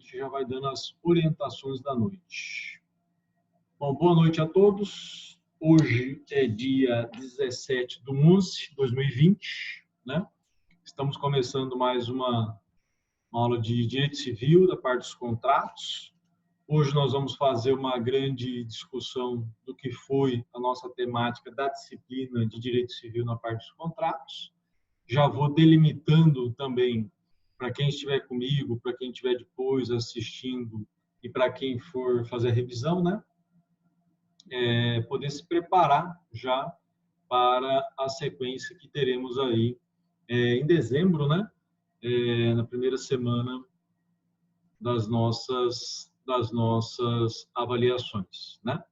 gente já vai dando as orientações da noite. Bom, boa noite a todos. Hoje é dia 17/11/2020, né? Estamos começando mais uma aula de Direito Civil, da parte dos contratos. Hoje nós vamos fazer uma grande discussão do que foi a nossa temática da disciplina de Direito Civil na parte dos contratos. Já vou delimitando também, para quem estiver comigo, para quem estiver depois assistindo e para quem for fazer a revisão, né? Poder se preparar já para a sequência que teremos aí em dezembro, né? Na primeira semana das nossas avaliações, né?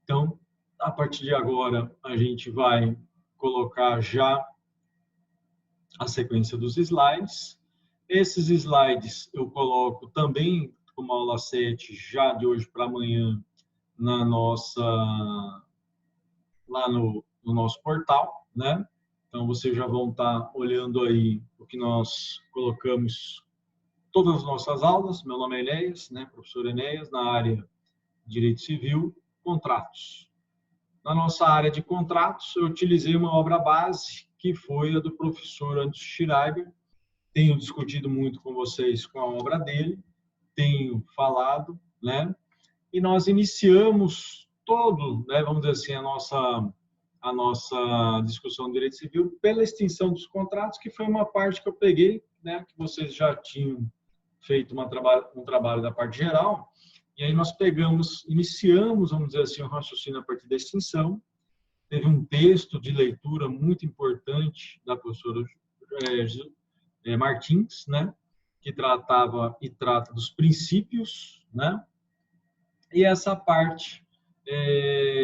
Então, a partir de agora, a gente vai colocar já a sequência dos slides. Esses slides eu coloco também como aula 7, já de hoje para amanhã, lá no nosso portal, né? Então, vocês já vão estar olhando aí o que nós colocamos todas as nossas aulas. Meu nome é Enéas, né? Professor Enéas, na área de Direito Civil, contratos. Na nossa área de contratos, eu utilizei uma obra base, que foi a do professor Anderson Schreiber. Tenho discutido muito com vocês com a obra dele, tenho falado, né? E nós iniciamos todo, né, vamos dizer assim, a nossa discussão do direito civil pela extinção dos contratos, que foi uma parte que eu peguei, né, que vocês já tinham feito um trabalho da parte geral, e aí nós iniciamos, vamos dizer assim, um raciocínio a partir da extinção. Teve um texto de leitura muito importante da professora Martins, né, que tratava e trata dos princípios, né, e essa parte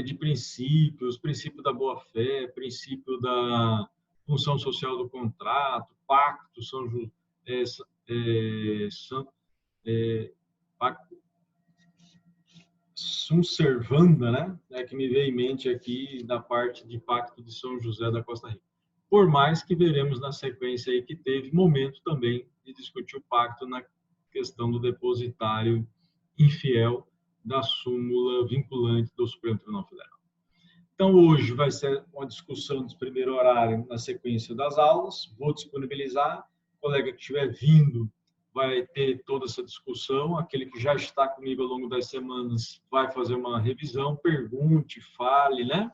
de princípios, princípio da boa-fé, princípio da função social do contrato, pacto, pacto sum servanda, né, que me veio em mente aqui da parte de pacto de São José da Costa Rica. Por mais que veremos na sequência aí que teve momento também de discutir o pacto na questão do depositário infiel da súmula vinculante do Supremo Tribunal Federal. Então, hoje vai ser uma discussão desse primeiro horário na sequência das aulas. Vou disponibilizar. O colega que estiver vindo vai ter toda essa discussão. Aquele que já está comigo ao longo das semanas vai fazer uma revisão, pergunte, fale, né?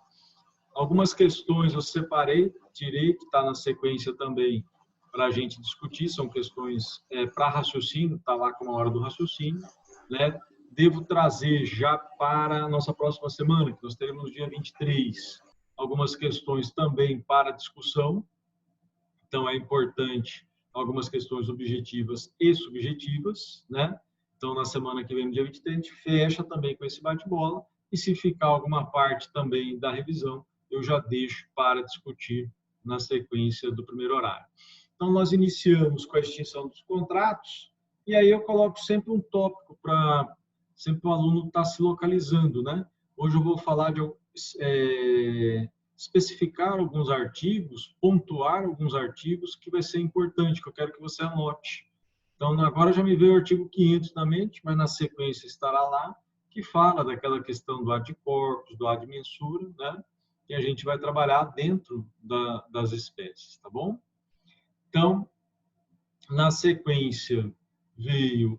Algumas questões eu separei, tirei, que está na sequência também para a gente discutir. São questões para raciocínio, está lá com a hora do raciocínio, né? Devo trazer já para a nossa próxima semana, que nós teremos no dia 23, algumas questões também para discussão. Então, é importante algumas questões objetivas e subjetivas, né? Então, na semana que vem, no dia 23, a gente fecha também com esse bate-bola, e se ficar alguma parte também da revisão, eu já deixo para discutir na sequência do primeiro horário. Então, nós iniciamos com a extinção dos contratos, e aí eu coloco sempre um tópico para sempre o aluno estar se localizando, né? Hoje eu vou falar de especificar alguns artigos, pontuar alguns artigos, que vai ser importante, que eu quero que você anote. Então, agora já me veio o artigo 500 na mente, mas na sequência estará lá, que fala daquela questão do ad corpus, do ad mensura, né? Que a gente vai trabalhar dentro das espécies, tá bom? Então, na sequência veio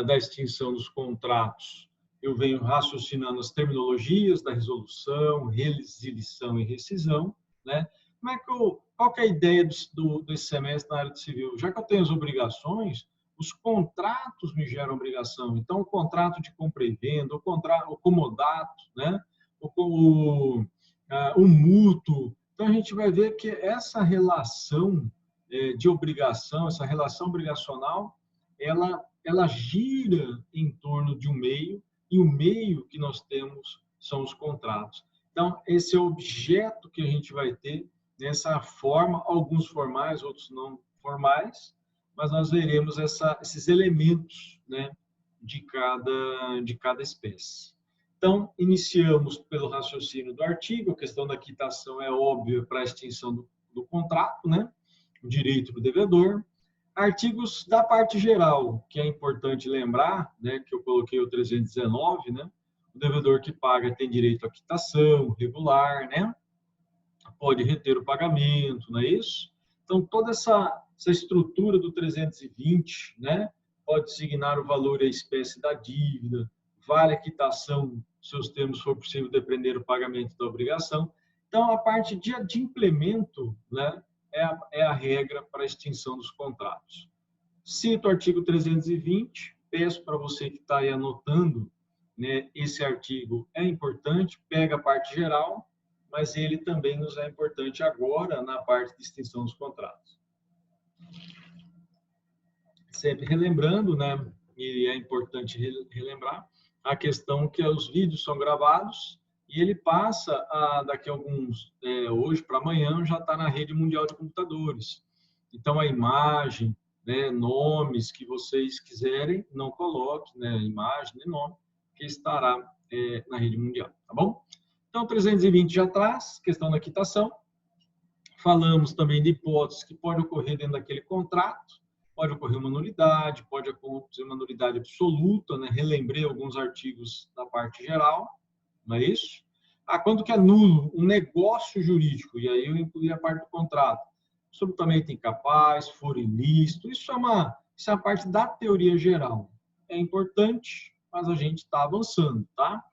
da extinção dos contratos, eu venho raciocinando as terminologias da resolução, resilição e rescisão, né? Qual que é a ideia desse semestre na área de civil? Já que eu tenho as obrigações, os contratos me geram obrigação. Então, o contrato de compra e venda, o comodato, né? O mútuo. Então, a gente vai ver que essa relação de obrigação, essa relação obrigacional, ela gira em torno de um meio, e o meio que nós temos são os contratos. Então, esse é o objeto que a gente vai ter nessa forma, alguns formais, outros não formais, mas nós veremos esses elementos, né, de cada espécie. Então, iniciamos pelo raciocínio do artigo. A questão da quitação é óbvia para a extinção do contrato, né? O direito do devedor. Artigos da parte geral, que é importante lembrar, né, que eu coloquei o 319, né? O devedor que paga tem direito à quitação regular, né? Pode reter o pagamento, não é isso? Então, toda essa estrutura do 320, né? Pode designar o valor e a espécie da dívida, vale a quitação, se os termos for possível depender do pagamento da obrigação. Então, a parte de implemento, né, é a regra para a extinção dos contratos. Cito o artigo 320, peço para você que está aí anotando, né, esse artigo é importante, pega a parte geral, mas ele também nos é importante agora na parte de extinção dos contratos. Sempre relembrando, né, e é importante relembrar, a questão que os vídeos são gravados e ele passa, daqui a alguns, hoje para amanhã, já está na rede mundial de computadores. Então, a imagem, né, nomes que vocês quiserem, não coloque, né, imagem nem nome, que estará na rede mundial, tá bom? Então, 320 já traz, questão da quitação. Falamos também de hipóteses que pode ocorrer dentro daquele contrato, pode ocorrer uma nulidade, pode acontecer uma nulidade absoluta, né? Relembrei alguns artigos da parte geral, não é isso? Quando que é nulo um negócio jurídico, e aí eu incluí a parte do contrato, absolutamente incapaz, for ilícito, isso é a parte da teoria geral. É importante, mas a gente está avançando, tá?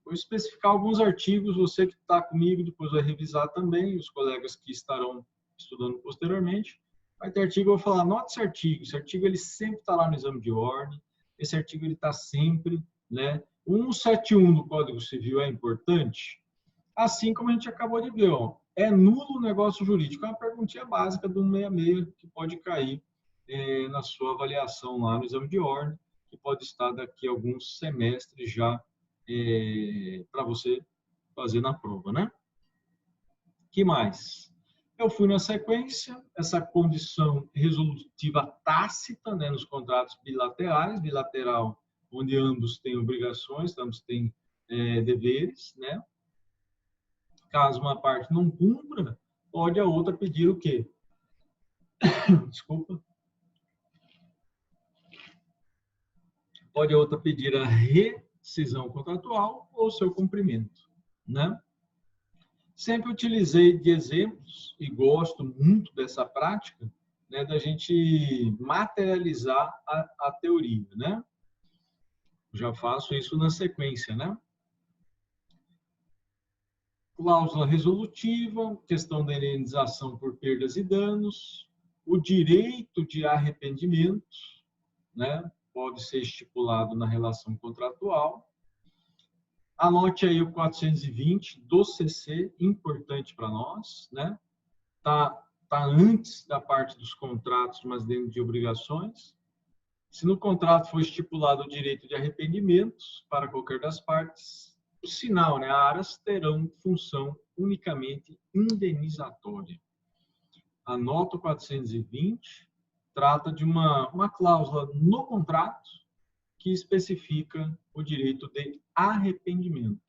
Vou especificar alguns artigos, você que está comigo, depois vai revisar também, os colegas que estarão estudando posteriormente. Vai ter artigo, eu vou falar, anote esse artigo ele sempre está lá no exame de ordem, esse artigo ele está sempre, né? O 171 do Código Civil é importante, assim como a gente acabou de ver, ó, é nulo o negócio jurídico, é uma perguntinha básica do 166 que pode cair na sua avaliação lá no exame de ordem, que pode estar daqui a alguns semestres já para você fazer na prova, né? Que mais? Eu fui na sequência, essa condição resolutiva tácita, né, nos contratos bilaterais, bilateral, onde ambos têm obrigações, ambos têm deveres, né? Caso uma parte não cumpra, pode a outra pedir o quê? Desculpa. Pode a outra pedir a rescisão contratual ou seu cumprimento, né? Sempre utilizei de exemplos e gosto muito dessa prática, né, da gente materializar a teoria, né? Já faço isso na sequência, né? Cláusula resolutiva, questão da indenização por perdas e danos, o direito de arrependimento, né? Pode ser estipulado na relação contratual. Anote aí o 420 do CC, importante para nós, né? Tá antes da parte dos contratos, mas dentro de obrigações. Se no contrato for estipulado o direito de arrependimentos para qualquer das partes, o sinal, né, aras terão função unicamente indenizatória. Anota o 420, trata de uma cláusula no contrato que especifica o direito de arrependimento.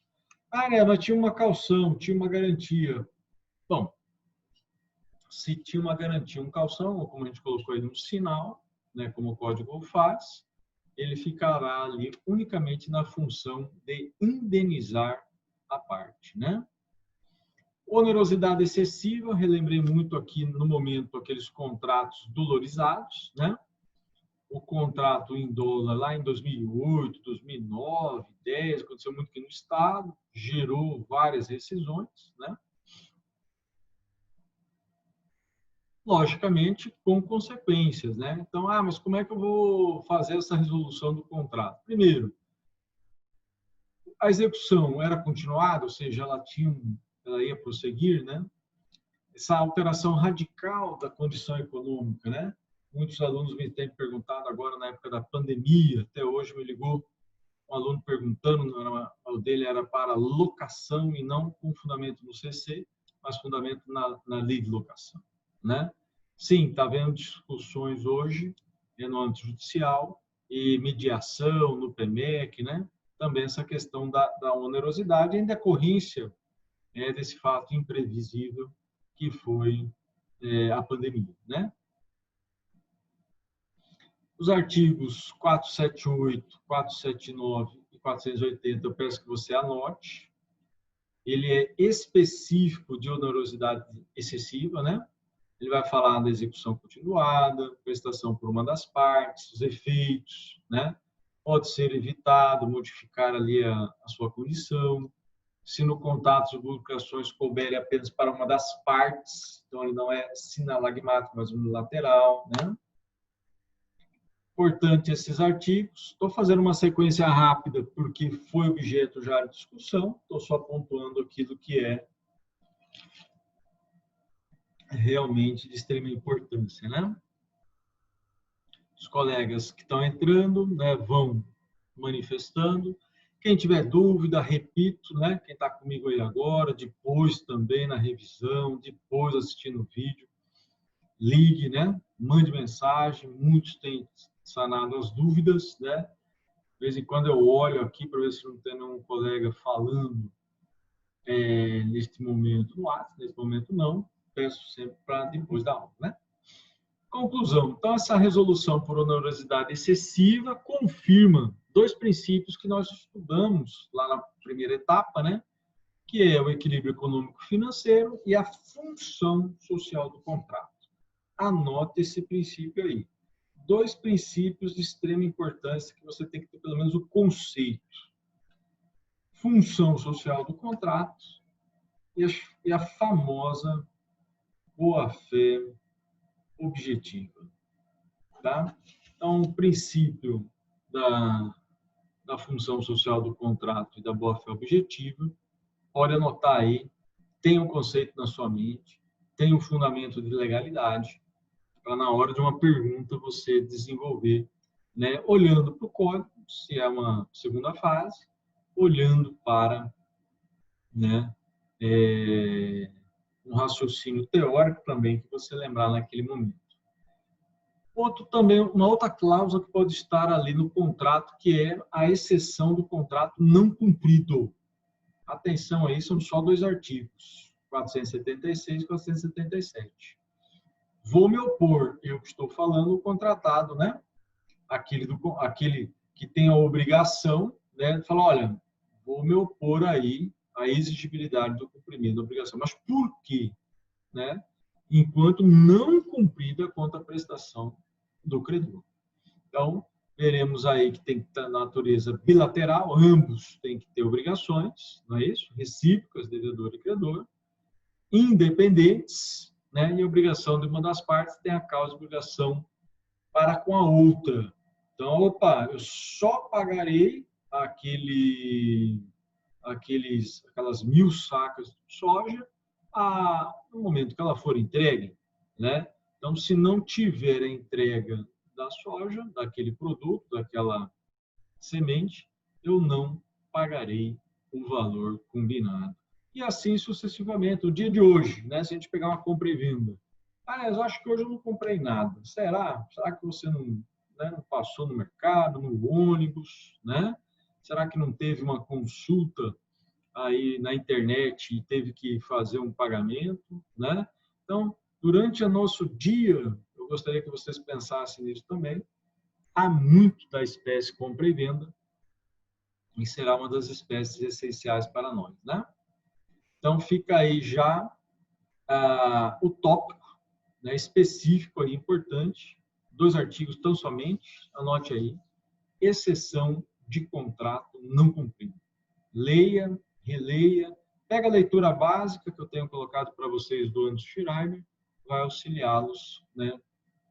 Mas tinha uma caução, tinha uma garantia. Bom, se tinha uma garantia, um calção, ou como a gente colocou aí, um sinal, né, como o código faz, ele ficará ali unicamente na função de indenizar a parte, né? Onerosidade excessiva, relembrei muito aqui no momento aqueles contratos dolorizados, né? O contrato em dólar lá em 2008, 2009, 2010, aconteceu muito aqui no Estado, gerou várias rescisões, né? Logicamente, com consequências, né? Então, mas como é que eu vou fazer essa resolução do contrato? Primeiro, a execução era continuada, ou seja, ela ia prosseguir, né? Essa alteração radical da condição econômica, né? Muitos alunos me têm perguntado agora, na época da pandemia, até hoje me ligou um aluno perguntando, o dele era para locação e não com fundamento no CC, mas fundamento na lei de locação, né? Sim, está havendo discussões hoje no âmbito judicial e mediação no PMEC, né? Também essa questão da onerosidade em decorrência desse fato imprevisível que foi a pandemia, né? Os artigos 478, 479 e 480, eu peço que você anote. Ele é específico de onerosidade excessiva, né? Ele vai falar da execução continuada, prestação por uma das partes, os efeitos, né? Pode ser evitado, modificar ali a sua condição. Se no contato de publicações couberem apenas para uma das partes, então ele não é sinalagmático, mas unilateral, né? Importante esses artigos. Estou fazendo uma sequência rápida porque foi objeto já de discussão. Estou só pontuando aquilo que é realmente de extrema importância, né? Os colegas que estão entrando, né, vão manifestando. Quem tiver dúvida, repito, né? Quem está comigo aí agora, depois também na revisão, depois assistindo o vídeo, ligue, né? Mande mensagem. Muitos têm sanado as dúvidas, né? De vez em quando eu olho aqui para ver se não tem nenhum colega falando neste momento no WhatsApp, neste momento não. Peço sempre para depois da aula, né? Conclusão. Então, essa resolução por onerosidade excessiva confirma dois princípios que nós estudamos lá na primeira etapa, né? Que é o equilíbrio econômico-financeiro e a função social do contrato. Anote esse princípio aí. Dois princípios de extrema importância que você tem que ter pelo menos o conceito. Função social do contrato e a famosa boa-fé objetiva. Tá? Então, o princípio da função social do contrato e da boa-fé objetiva, pode anotar aí, tem um conceito na sua mente, tem um fundamento de legalidade, para na hora de uma pergunta você desenvolver, né, olhando para o código, se é uma segunda fase, olhando para, né, um raciocínio teórico também que você lembrar naquele momento. Outro também, uma outra cláusula que pode estar ali no contrato, que é a exceção do contrato não cumprido. Atenção aí, são só dois artigos, 476 e 477. Vou me opor, eu estou falando o contratado, né? Aquele que tem a obrigação, né, de falar, olha, vou me opor aí à exigibilidade do cumprimento da obrigação. Mas por quê? Né? Enquanto não cumprida a contraprestação do credor. Então, veremos aí que tem que ter natureza bilateral, ambos têm que ter obrigações, não é isso? Recíprocas, devedor e credor, independentes, né? E a obrigação de uma das partes tem a causa de obrigação para com a outra. Então, opa, eu só pagarei aquelas 1.000 sacas de soja no momento que ela for entregue, né? Então, se não tiver a entrega da soja, daquele produto, daquela semente, eu não pagarei o valor combinado. E assim sucessivamente. O dia de hoje, né? Se a gente pegar uma compra e venda, eu acho que hoje eu não comprei nada. Será? Será que você não, né, não passou no mercado, no ônibus, né? Será que não teve uma consulta aí na internet e teve que fazer um pagamento, né? Então, durante o nosso dia, eu gostaria que vocês pensassem nisso também. Há muito da espécie compra e venda e será uma das espécies essenciais para nós, né? Então, fica aí já o tópico, né, específico aí, importante, dois artigos tão somente, anote aí, exceção de contrato não cumprido. Leia, releia, pega a leitura básica que eu tenho colocado para vocês do Anderson Schreiber, vai auxiliá-los, né,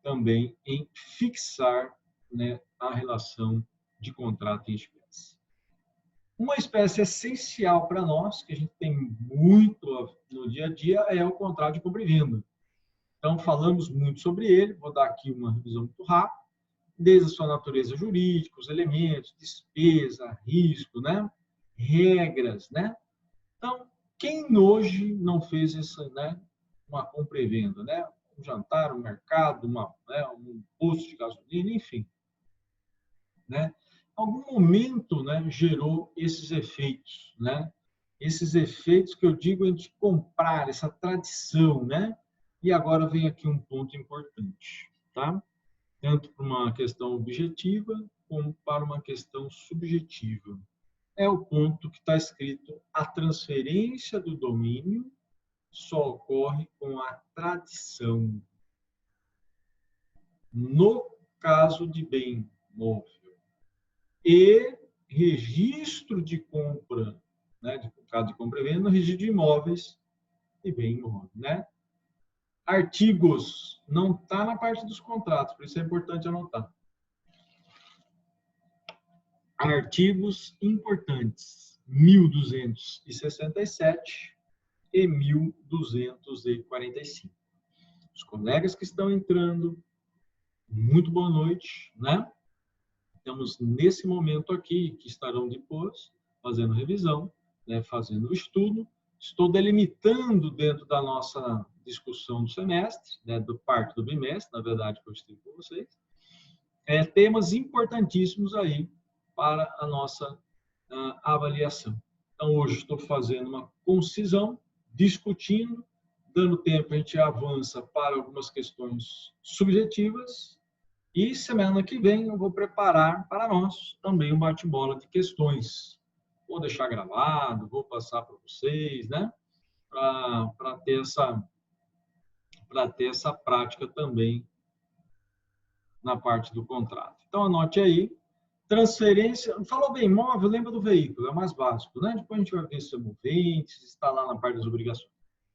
também em fixar, né, a relação de contrato em espécie. Uma espécie essencial para nós, que a gente tem muito no dia a dia, é o contrato de compra e venda. Então, falamos muito sobre ele, vou dar aqui uma revisão muito rápida, desde a sua natureza jurídica, os elementos, despesa, risco, né? Regras, né? Então, quem hoje não fez essa, né, uma compra e venda, né? Um jantar, um mercado, um posto de gasolina, enfim, né? Algum momento, né, gerou esses efeitos, né? Esses efeitos que eu digo de comprar, essa tradição, né? E agora vem aqui um ponto importante, tá? tanto para uma questão objetiva como para uma questão subjetiva. É o ponto que está escrito: a transferência do domínio só ocorre com a tradição. No caso de bem móvel e registro de compra, né, de caso de compra e venda, no registro de imóveis e bem imóvel, né? Artigos não está na parte dos contratos, por isso é importante anotar. Artigos importantes: 1267 e 1245. Os colegas que estão entrando, muito boa noite, né? Estamos nesse momento aqui, que estarão depois fazendo revisão, né, fazendo o estudo. Estou delimitando dentro da nossa discussão do semestre, né, do parte do bimestre, na verdade, que eu estive com vocês, temas importantíssimos aí para a nossa avaliação. Então, hoje estou fazendo uma concisão, discutindo, dando tempo, a gente avança para algumas questões subjetivas. E semana que vem eu vou preparar para nós também um bate-bola de questões. Vou deixar gravado, vou passar para vocês, né? Para ter essa prática também na parte do contrato. Então, anote aí. Transferência, falou bem, móvel, lembra do veículo, é o mais básico, né? Depois a gente vai ver se é movente, se está lá na parte das obrigações.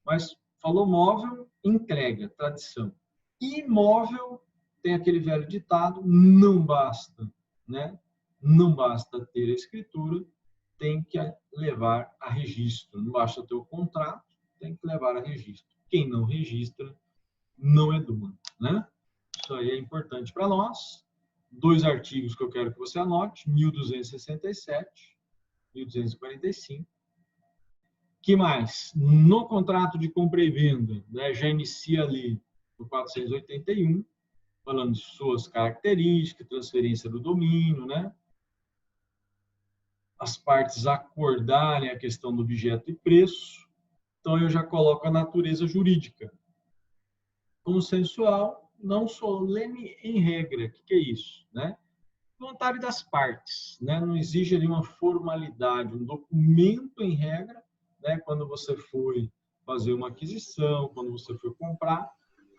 Mas falou móvel, entrega, tradição. Imóvel, tem aquele velho ditado: não basta, né? Não basta ter a escritura, tem que levar a registro. Não basta ter o contrato, tem que levar a registro. Quem não registra não é dono, né? Isso aí é importante para nós. 2 artigos que eu quero que você anote: 1267, 1245. Que mais? No contrato de compra e venda, né, já inicia ali no 481, falando de suas características, transferência do domínio, né? As partes acordarem a questão do objeto e preço. Então, eu já coloco a natureza jurídica. Consensual, não solene em regra. O que é isso, né? Vontade das partes, né? Não exige ali uma formalidade, um documento em regra, né? Quando você foi fazer uma aquisição, quando você foi comprar,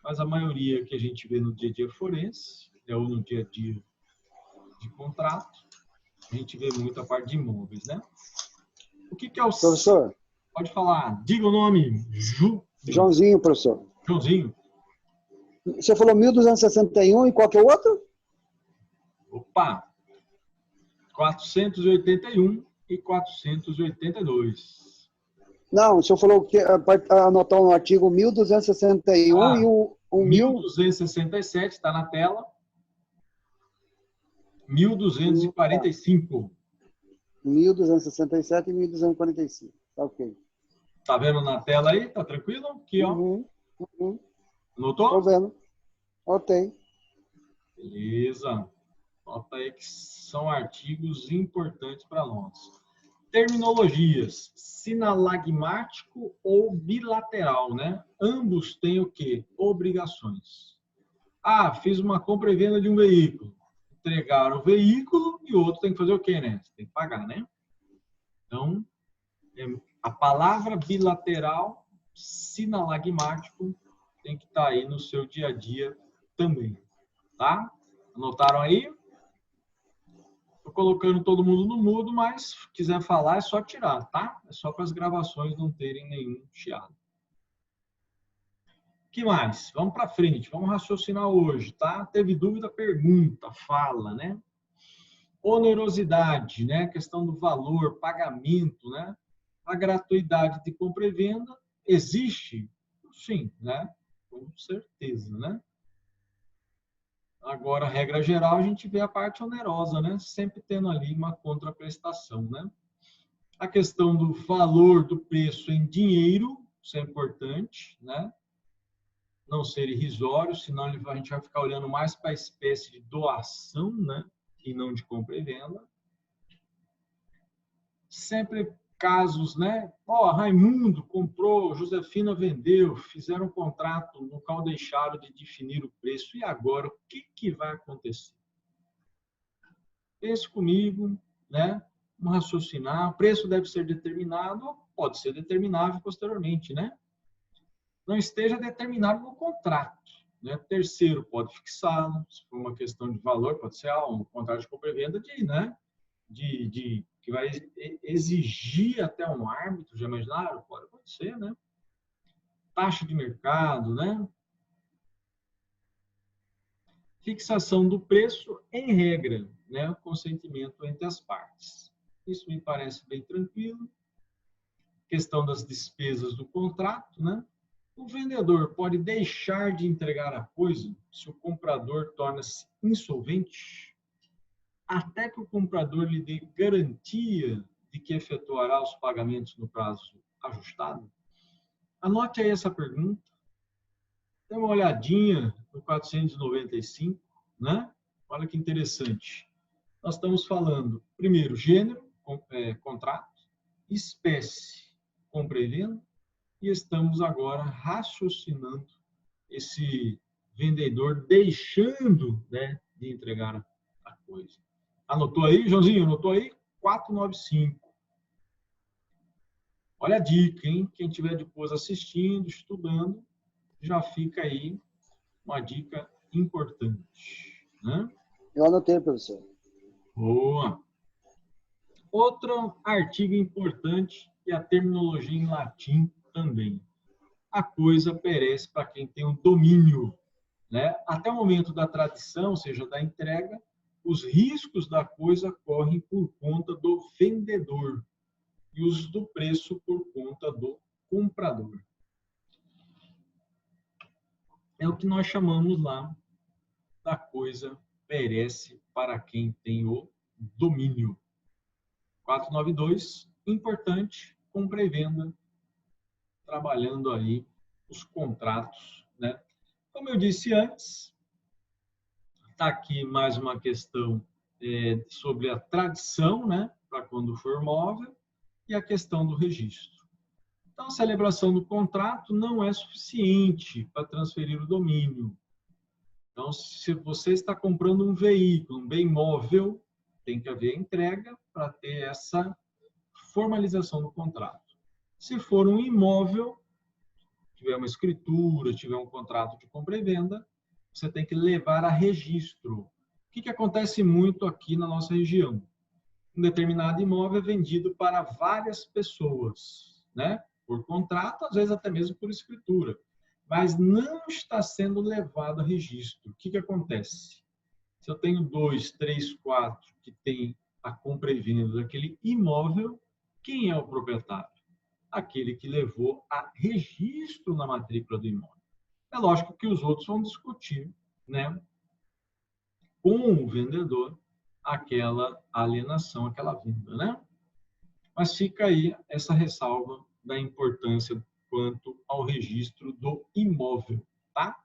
mas a maioria que a gente vê no dia a dia forense, ou no dia a dia de contrato, a gente vê muito a parte de imóveis, né? O que é o... Professor? Pode falar. Diga o nome. Joãozinho, professor. Joãozinho. Você falou 1261 e qual que é o outro? Opa! 481 e 482. Não, o senhor falou que anotar no artigo 1261 e o 1267 está na tela. 1245. 1267 e 1245. Tá ok. Tá vendo na tela aí? Tá tranquilo? Aqui, ó. Anotou? Tô vendo. Ok. Beleza. Nota aí que são artigos importantes para nós. Terminologias: sinalagmático ou bilateral, né? Ambos têm o quê? Obrigações. Ah, fiz uma compra e venda de um veículo. Entregar o veículo e o outro tem que fazer o quê, né? Você tem que pagar, né? Então, a palavra bilateral, sinalagmático, tem que estar aí no seu dia a dia também, tá? Anotaram aí? Estou colocando todo mundo no mudo, mas se quiser falar é só tirar, tá? É só para as gravações não terem nenhum chiado. O que mais? Vamos para frente, vamos raciocinar hoje, tá? Teve dúvida, pergunta, fala, né? Onerosidade, né? Questão do valor, pagamento, né? A gratuidade de compra e venda existe? Sim, né? Com certeza, né? Agora, regra geral, a gente vê a parte onerosa, né? Sempre tendo ali uma contraprestação, né? A questão do valor do preço em dinheiro, isso é importante, né? Não ser irrisório, senão a gente vai ficar olhando mais para a espécie de doação, né? E não de compra e venda. Sempre casos, né? Ó, Raimundo comprou, Josefina vendeu, fizeram um contrato, no qual deixaram de definir o preço. E agora, o que vai acontecer? Pense comigo, né? Vamos raciocinar. O preço deve ser determinado, pode ser determinável posteriormente, né? Não esteja determinado no contrato, né? Terceiro pode fixá-lo, se for uma questão de valor, pode ser um contrato de compra e venda né? Que vai exigir até um árbitro, já imaginaram? Pode acontecer, né? Taxa de mercado, né? Fixação do preço, em regra, né? Consentimento entre as partes. Isso me parece bem tranquilo. Questão das despesas do contrato, né? O vendedor pode deixar de entregar a coisa se o comprador torna-se insolvente, até que o comprador lhe dê garantia de que efetuará os pagamentos no prazo ajustado? Anote aí essa pergunta. Dê uma olhadinha no 495, né? Olha que interessante. Nós estamos falando, primeiro, gênero, contrato, espécie, compra e venda, e estamos agora raciocinando esse vendedor deixando, né, de entregar a coisa. Anotou aí, Joãozinho? Anotou aí? 495. Olha a dica, hein? Quem estiver depois assistindo, estudando, já fica aí uma dica importante, né? Eu anotei, professor. Boa. Outro artigo importante e a terminologia em latim também. A coisa perece para quem tem o domínio, né? Até o momento da tradição, ou seja, da entrega, os riscos da coisa correm por conta do vendedor e os do preço por conta do comprador. É o que nós chamamos lá da coisa perece para quem tem o domínio. 492, importante, compra e venda, trabalhando aí os contratos, né? Como eu disse antes, está aqui mais uma questão sobre a tradição, né? Para quando for móvel, e a questão do registro. Então, a celebração do contrato não é suficiente para transferir o domínio. Então, se você está comprando um veículo, um bem móvel, tem que haver entrega para ter essa formalização do contrato. Se for um imóvel, tiver uma escritura, tiver um contrato de compra e venda, você tem que levar a registro. O que acontece muito aqui na nossa região? Um determinado imóvel é vendido para várias pessoas, né? Por contrato, às vezes até mesmo por escritura, mas não está sendo levado a registro. O que acontece? Se eu tenho 2, 3, 4 que tem a compra e venda daquele imóvel, quem é o proprietário? Aquele que levou a registro na matrícula do imóvel. É lógico que os outros vão discutir, né, com o vendedor aquela alienação, aquela venda, né? Mas fica aí essa ressalva da importância quanto ao registro do imóvel, tá?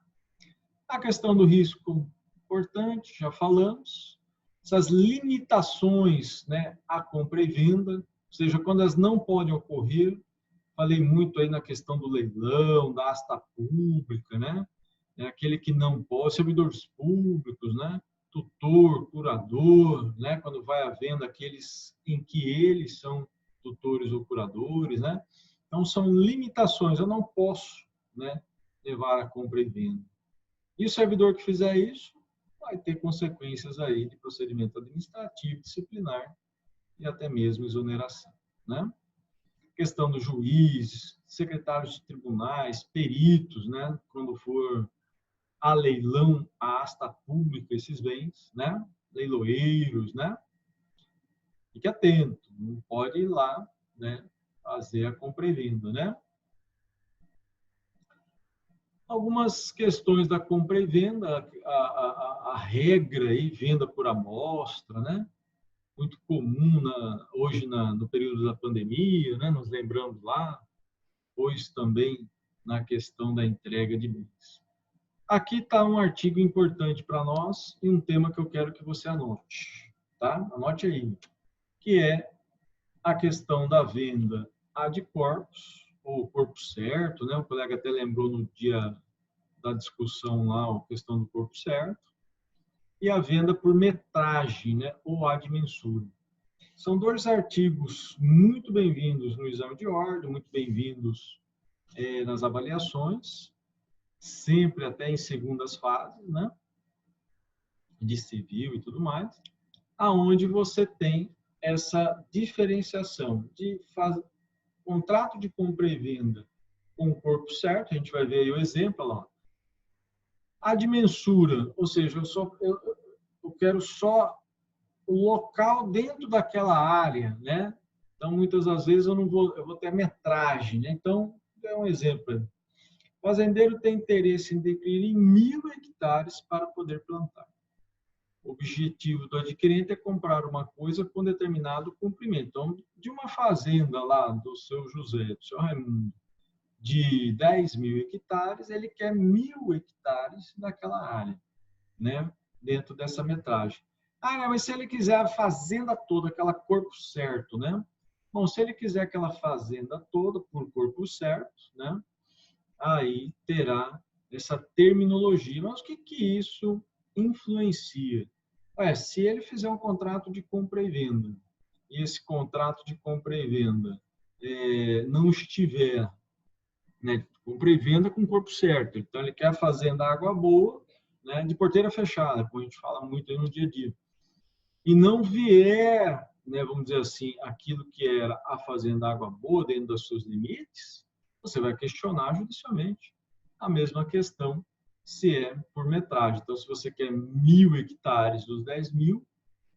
A questão do risco, importante, já falamos. Essas limitações, né, à compra e venda, ou seja, quando elas não podem ocorrer, falei muito aí na questão do leilão, da asta pública, né? Aquele que não pode, servidores públicos, né? Tutor, curador, né? Quando vai havendo aqueles em que eles são tutores ou curadores, né? Então, são limitações, eu não posso, né, levar a compra e venda. E o servidor que fizer isso vai ter consequências aí de procedimento administrativo, disciplinar e até mesmo exoneração, né? Questão do juiz, secretários de tribunais, peritos, né? Quando for a leilão, a asta pública, esses bens, né? Leiloeiros, né? Fique atento, não pode ir lá, né? Fazer a compra e venda, né? Algumas questões da compra e venda, a regra aí, venda por amostra, né? Muito comum hoje no período da pandemia, né? Nos lembrando lá, pois também na questão da entrega de bens. Aqui está um artigo importante para nós e um tema que eu quero que você anote, tá? Anote aí, que é a questão da venda ad corpus, ou corpo certo, né? O colega até lembrou no dia da discussão lá, a questão do corpo certo, e a venda por metragem, né? Ou ad mensura. São dois artigos muito bem-vindos no exame de ordem, muito bem-vindos nas avaliações, sempre até em segundas fases, né? De civil e tudo mais, aonde você tem essa diferenciação de contrato de compra e venda com o corpo certo, a gente vai ver aí o exemplo lá. A de mensura, ou seja, eu quero só o local dentro daquela área, né? Então, muitas das vezes eu vou ter a metragem, né? Então, é um exemplo. O fazendeiro tem interesse em adquirir 1.000 hectares para poder plantar. O objetivo do adquirente é comprar uma coisa com determinado comprimento. Então, de uma fazenda lá do seu José, do seu Raimundo, de 10.000 hectares, ele quer 1.000 hectares daquela área, né? Dentro dessa metragem. Ah, mas se ele quiser a fazenda toda, aquela corpo certo, né? Bom, se ele quiser aquela fazenda toda por corpo certo, né? Aí terá essa terminologia. Mas o que isso influencia? Se ele fizer um contrato de compra e venda, e esse contrato de compra e venda não estiver, né, compra e venda com o corpo certo, então ele quer a fazenda água boa, né, de porteira fechada, como a gente fala muito aí no dia a dia, e não vier, né, vamos dizer assim, aquilo que era a fazenda água boa dentro dos seus limites, você vai questionar judicialmente. A mesma questão se é por metragem. Então, se você quer 1.000 hectares dos 10.000,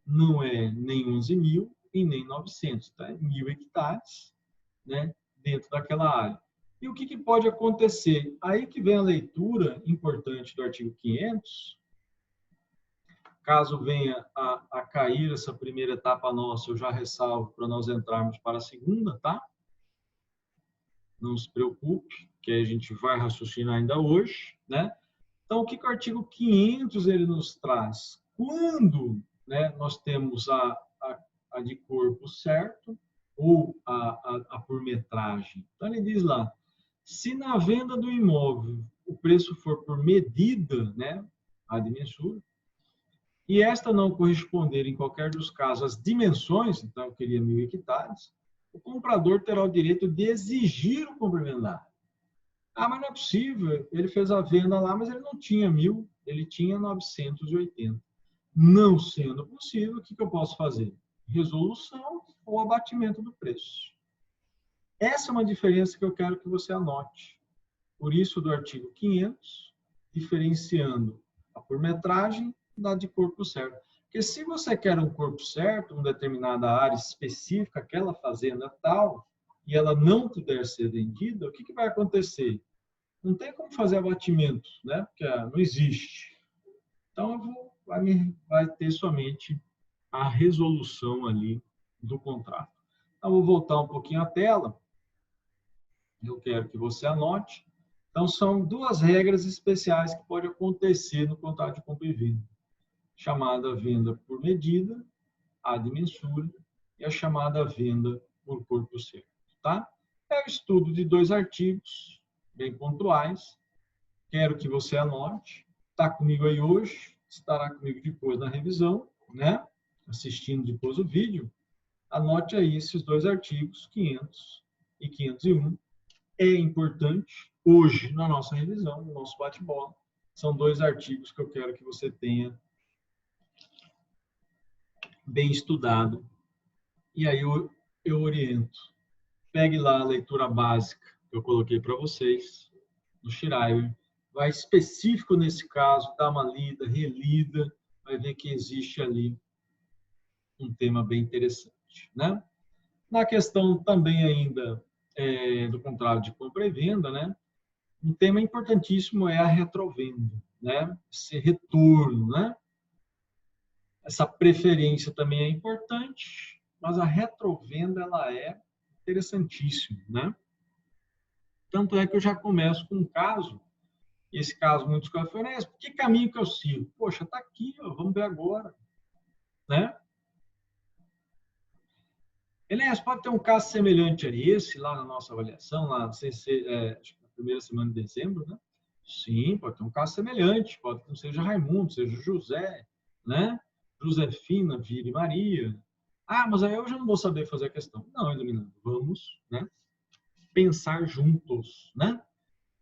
não é nem 11.000 e nem 900, tá? É 1.000 hectares, né, dentro daquela área. E o que pode acontecer? Aí que vem a leitura importante do artigo 500. Caso venha a cair essa primeira etapa nossa, eu já ressalvo para nós entrarmos para a segunda, tá? Não se preocupe, que a gente vai raciocinar ainda hoje, né? Então, o que o artigo 500 ele nos traz? Quando, né, nós temos a de corpo certo ou a por metragem. Então, ele diz lá, se na venda do imóvel o preço for por medida, né, a de mensura, e esta não corresponder em qualquer dos casos às dimensões, então eu queria 1.000 hectares, o comprador terá o direito de exigir o comprimento da área. Ah, mas não é possível, ele fez a venda lá, mas ele não tinha 1.000, ele tinha 980. Não sendo possível, o que eu posso fazer? Resolução ou abatimento do preço. Essa é uma diferença que eu quero que você anote. Por isso, do artigo 500, diferenciando a por metragem da de corpo certo. Porque se você quer um corpo certo, uma determinada área específica, aquela fazenda tal, e ela não puder ser vendida, o que vai acontecer? Não tem como fazer abatimento, né? Porque não existe. Então, vai ter somente a resolução ali do contrato. Então, vou voltar um pouquinho a tela. Eu quero que você anote. Então, são duas regras especiais que podem acontecer no contrato de compra e venda. Chamada venda por medida, ad mensura, e a chamada venda por corpo certo. Tá? É o estudo de dois artigos bem pontuais. Quero que você anote. Está comigo aí hoje, estará comigo depois na revisão, né? Assistindo depois o vídeo. Anote aí esses dois artigos, 500 e 501. É importante, hoje, na nossa revisão, no nosso bate-bola, são dois artigos que eu quero que você tenha bem estudado. E aí eu oriento. Pegue lá a leitura básica que eu coloquei para vocês, no Schreiber. Vai específico nesse caso, dá uma lida, relida, vai ver que existe ali um tema bem interessante, né? Na questão também ainda do contrato de compra e venda, né? Um tema importantíssimo é a retrovenda, né? Esse retorno, né? Essa preferência também é importante, mas a retrovenda ela é interessantíssima, né? Tanto é que eu já começo com um caso, e esse caso muitos caras falam, que caminho que eu sigo? Poxa, tá aqui, ó, vamos ver agora, né? Enéas, pode ter um caso semelhante a esse lá na nossa avaliação, lá na primeira semana de dezembro, né? Sim, pode ter um caso semelhante, pode que não seja Raimundo, seja José, né? Josefina, Vira e Maria. Ah, mas aí eu já não vou saber fazer a questão. Não, iluminando, vamos, né? Pensar juntos, né?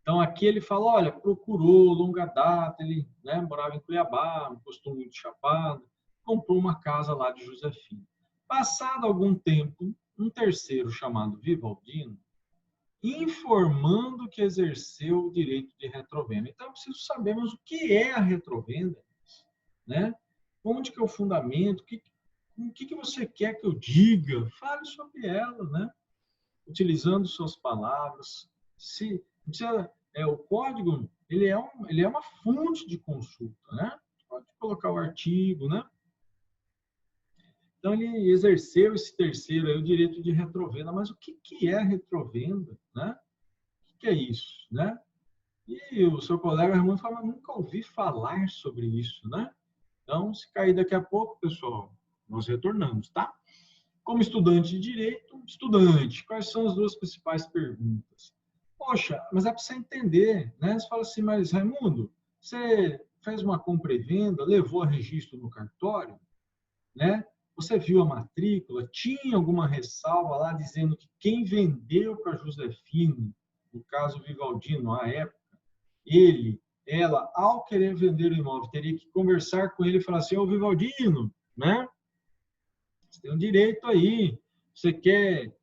Então aqui ele fala, olha, procurou longa data, ele, né, morava em Cuiabá, gostou muito de Chapada, comprou uma casa lá de Josefina. Passado algum tempo, um terceiro chamado Vivaldino, informando que exerceu o direito de retrovenda. Então, eu preciso sabermos o que é a retrovenda, né? Onde que é o fundamento, o que você quer que eu diga? Fale sobre ela, né? Utilizando suas palavras. O código, ele é uma fonte de consulta, né? Pode colocar o artigo, né? Então, ele exerceu esse terceiro aí, o direito de retrovenda. Mas o que é retrovenda, né? O que é isso, né? E o seu colega Raimundo fala, nunca ouvi falar sobre isso, né? Então, se cair daqui a pouco, pessoal, nós retornamos, tá? Como estudante de direito, estudante, quais são as duas principais perguntas? Poxa, mas é para você entender, né? Você fala assim, mas Raimundo, você fez uma compra e venda, levou a registro no cartório, né? Você viu a matrícula, tinha alguma ressalva lá dizendo que quem vendeu para Josefino, no caso Vivaldino, à época, ela, ao querer vender o imóvel, teria que conversar com ele e falar assim, ô Vivaldino, né? Você tem um direito aí, você quer,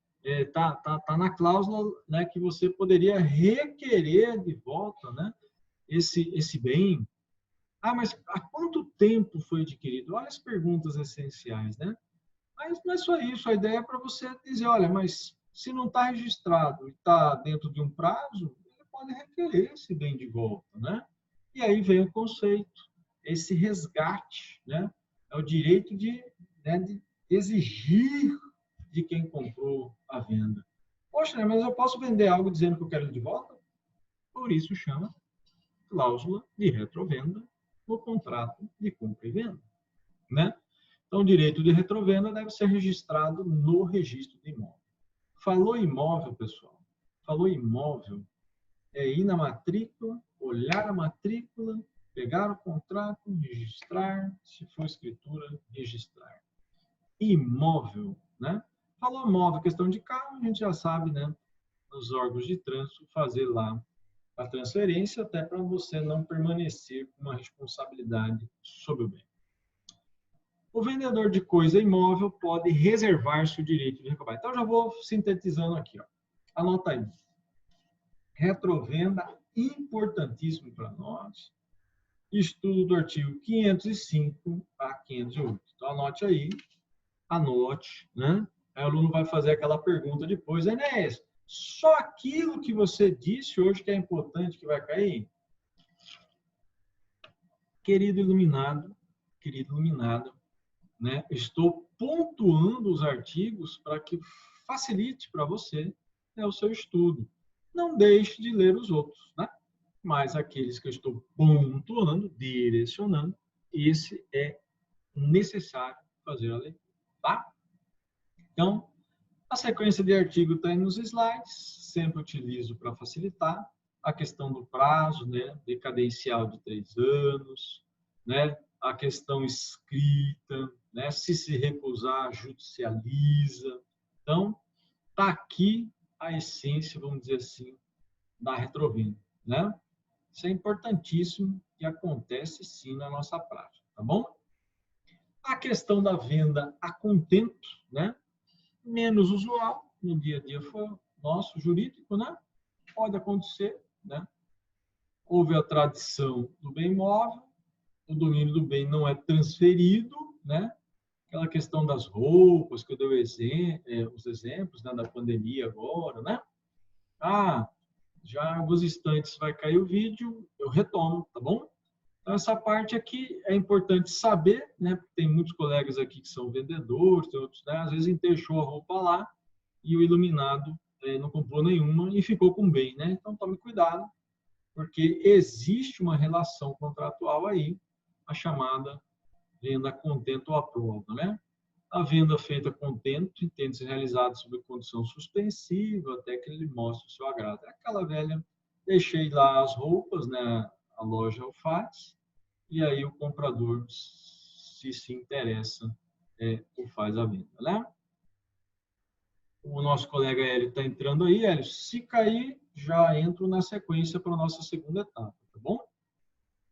tá na cláusula, né, que você poderia requerer de volta, né, esse bem. Ah, mas há quanto tempo foi adquirido? Olha as perguntas essenciais, né? Mas não é só isso, a ideia é para você dizer, olha, mas se não está registrado e está dentro de um prazo, ele pode requerer esse bem de volta, né? E aí vem o conceito, esse resgate, né? É o direito de exigir de quem comprou a venda. Poxa, né, mas eu posso vender algo dizendo que eu quero ele de volta? Por isso chama cláusula de retrovenda no contrato de compra e venda, né? Então, o direito de retrovenda deve ser registrado no registro de imóvel. Falou imóvel, pessoal. Falou imóvel, é ir na matrícula, olhar a matrícula, pegar o contrato, registrar, se for escritura, registrar. Imóvel, né? Falou imóvel, questão de carro, a gente já sabe, né? Nos órgãos de trânsito, fazer lá a transferência, até para você não permanecer com uma responsabilidade sobre o bem. O vendedor de coisa imóvel pode reservar-se o direito de recobrar. Então, já vou sintetizando aqui. Ó. Anota aí. Retrovenda, importantíssimo para nós. Estudo do artigo 505 a 508. Então, anote, né? Aí o aluno vai fazer aquela pergunta depois, Enéas, só aquilo que você disse hoje que é importante que vai cair? Querido iluminado, né? Estou pontuando os artigos para que facilite para você, né, o seu estudo. Não deixe de ler os outros, né? Mas aqueles que eu estou pontuando, direcionando, esse é necessário fazer a leitura, tá? Então, a sequência de artigo está aí nos slides, sempre utilizo para facilitar a questão do prazo, né, decadencial de 3 anos, né, a questão escrita, né, se recusar, judicializa. Então, está aqui a essência, vamos dizer assim, da retrovenda, né? Isso é importantíssimo e acontece sim na nossa prática, tá bom? A questão da venda a contento, né? Menos usual no dia a dia nosso jurídico, né? Pode acontecer, né? Houve a tradição do bem imóvel, o domínio do bem não é transferido, né? Aquela questão das roupas que eu dei os exemplos, né, da pandemia agora, né? Ah, já em alguns instantes vai cair o vídeo, eu retomo, tá bom? Então, essa parte aqui é importante saber, né? Porque tem muitos colegas aqui que são vendedores, tem outros, né? Às vezes enterrou a roupa lá e o iluminado não comprou nenhuma e ficou com bem, né? Então, tome cuidado, porque existe uma relação contratual aí, a chamada venda a contento ou à prova, né? A venda feita contento, entende-se realizada sob condição suspensiva, até que ele mostre o seu agrado. É aquela velha, deixei lá as roupas, né? A loja o faz, e aí o comprador, se interessa, o faz a venda, né? O nosso colega Hélio está entrando aí. Hélio, se cair, já entro na sequência para a nossa segunda etapa, tá bom?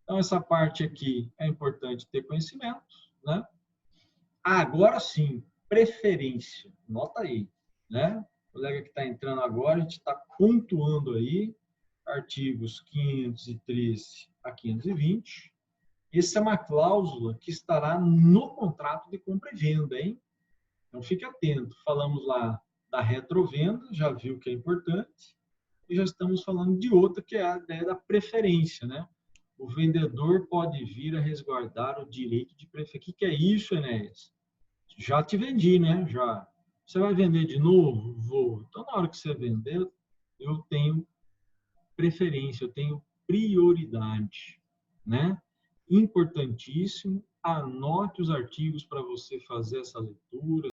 Então, essa parte aqui é importante ter conhecimento, né? Agora sim, preferência. Nota aí, né? O colega que está entrando agora, a gente está pontuando aí artigos 513 a 520. Essa é uma cláusula que estará no contrato de compra e venda, hein? Então, fique atento. Falamos lá da retrovenda, já viu que é importante, e já estamos falando de outra, que é a ideia da preferência, né? O vendedor pode vir a resguardar o direito de preferência. O que é isso, Enéas? Já te vendi, né? Já. Você vai vender de novo? Vou. Então, na hora que você vender, eu tenho preferência, eu tenho prioridade, né? Importantíssimo, anote os artigos para você fazer essa leitura.